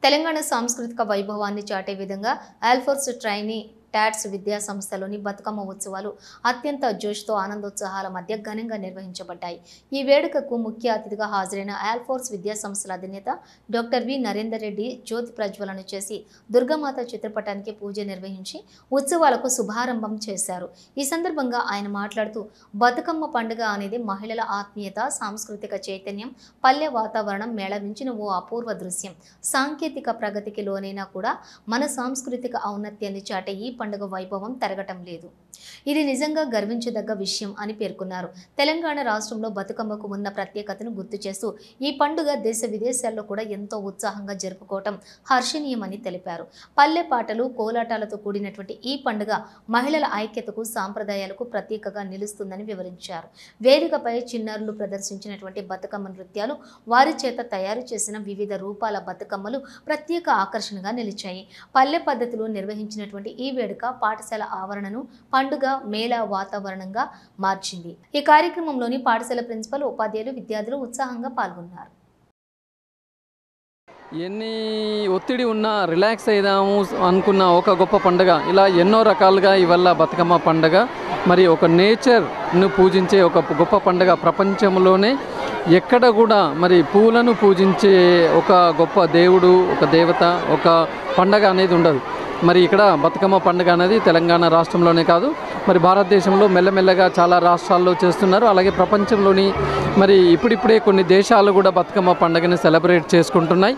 తెలంగాణ సాంస్కృతిక వైభవాన్ని చాటే విధంగా ఆల్ఫోర్స్ ట్రైనీ టాట్స్ విద్యా సంస్థలోని బతుకమ్మ ఉత్సవాలు అత్యంత జోష్తో ఆనందోత్సాహాల మధ్య ఘనంగా నిర్వహించబడ్డాయి. ఈ వేడుకకు ముఖ్య అతిథిగా హాజరైన ఆల్ఫోర్స్ విద్యా సంస్థల అధినేత డాక్టర్ వి నరేందర్ రెడ్డి జ్యోతి ప్రజ్వలన చేసి దుర్గామాత చిత్రపటానికి పూజ నిర్వహించి ఉత్సవాలకు శుభారంభం చేశారు. ఈ సందర్భంగా ఆయన మాట్లాడుతూ బతుకమ్మ పండుగ అనేది మహిళల ఆత్మీయత, సాంస్కృతిక చైతన్యం, పల్లె వాతావరణం మేళవించిన ఓ అపూర్వ దృశ్యం. సాంకేతిక ప్రగతికి లోనైనా కూడా మన సాంస్కృతిక ఔన్నత్యాన్ని చాటే ఈ పండుగ వైభవం తరగటం లేదు. ఇది నిజంగా గర్వించదగ్గ విషయం అని పేర్కొన్నారు. తెలంగాణ రాష్ట్రంలో బతుకమ్మకు ఉన్న ప్రత్యేకతను గుర్తు చేస్తూ ఈ పండుగ దేశ విదేశాల్లో కూడా ఎంతో ఉత్సాహంగా జరుపుకోవటం హర్షణీయమని తెలిపారు. పల్లె పాటలు, కోలాటాలతో కూడినటువంటి ఈ పండుగ మహిళల ఐక్యతకు, సాంప్రదాయాలకు ప్రత్యేకగా నిలుస్తుందని వివరించారు. వేదికపై చిన్నారులు ప్రదర్శించినటువంటి బతుకమ్మ నృత్యాలు, వారి చేత తయారు చేసిన వివిధ రూపాల బతుకమ్మలు ప్రత్యేక ఆకర్షణగా నిలిచాయి. పల్లె పద్ధతిలో నిర్వహించినటువంటి ఈ వేడుక పాఠశాల ఆవరణను పండుగ మేళా వాతావరణంగా మార్చింది. ఈ కార్యక్రమంలోని పాఠశాల ప్రిన్సిపల్, ఉపాధ్యాయులు, విద్యార్థులు ఉత్సాహంగా పాల్గొన్నారు. ఎన్ని ఒత్తిడి ఉన్నా రిలాక్స్ అయిదాము అనుకున్న ఒక గొప్ప పండుగ, ఇలా ఎన్నో రకాలుగా ఇవల్ల బతుకమ్మ పండుగ మరి ఒక నేచర్ను పూజించే ఒక గొప్ప పండుగ. ప్రపంచంలోనే ఎక్కడ కూడా మరి పూలను పూజించే ఒక గొప్ప దేవుడు, ఒక దేవత, ఒక పండగ అనేది ఉండదు. మరి ఇక్కడ బతుకమ్మ పండుగ అనేది తెలంగాణ రాష్ట్రంలోనే కాదు, మరి భారతదేశంలో మెల్లమెల్లగా చాలా రాష్ట్రాల్లో చేస్తున్నారు. అలాగే ప్రపంచంలోని మరి ఇప్పుడిప్పుడే కొన్ని దేశాలు కూడా బతుకమ్మ పండుగని సెలబ్రేట్ చేసుకుంటున్నాయి.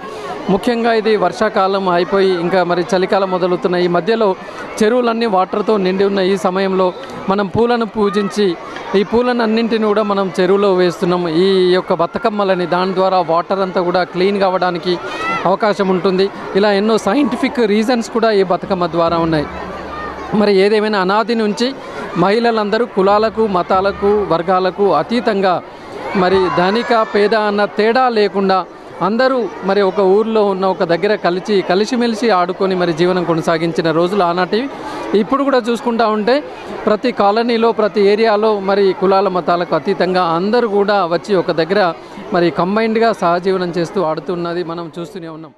ముఖ్యంగా ఇది వర్షాకాలం అయిపోయి ఇంకా మరి చలికాలం మొదలవుతున్న ఈ మధ్యలో చెరువులన్నీ వాటర్తో నిండి ఉన్న ఈ సమయంలో మనం పూలను పూజించి ఈ పూలను అన్నింటిని కూడా మనం చెరువులో వేస్తున్నాం. ఈ యొక్క బతుకమ్మలని దాని ద్వారా వాటర్ అంతా కూడా క్లీన్ కావడానికి అవకాశం ఉంటుంది. ఇలా ఎన్నో సైంటిఫిక్ రీజన్స్ కూడా ఈ బతుకమ్మ ద్వారా ఉన్నాయి. మరి ఏదేమైనా అనాది నుంచి మహిళలందరూ కులాలకు, మతాలకు, వర్గాలకు అతీతంగా మరి ధనిక పేద అన్న తేడా లేకుండా అందరూ మరి ఒక ఊర్లో ఉన్న ఒక దగ్గర కలిసిమెలిసి ఆడుకొని మరి జీవనం కొనసాగించిన రోజులు ఆనాటివి. ఇప్పుడు కూడా చూసుకుంటా ఉంటే ప్రతి కాలనీలో, ప్రతి ఏరియాలో మరి కులాల మతాలకు అతీతంగా అందరూ కూడా వచ్చి ఒక దగ్గర మరి కంబైన్డ్గా సహజీవనం చేస్తూ ఆడుతున్నది మనం చూస్తూనే ఉన్నాం.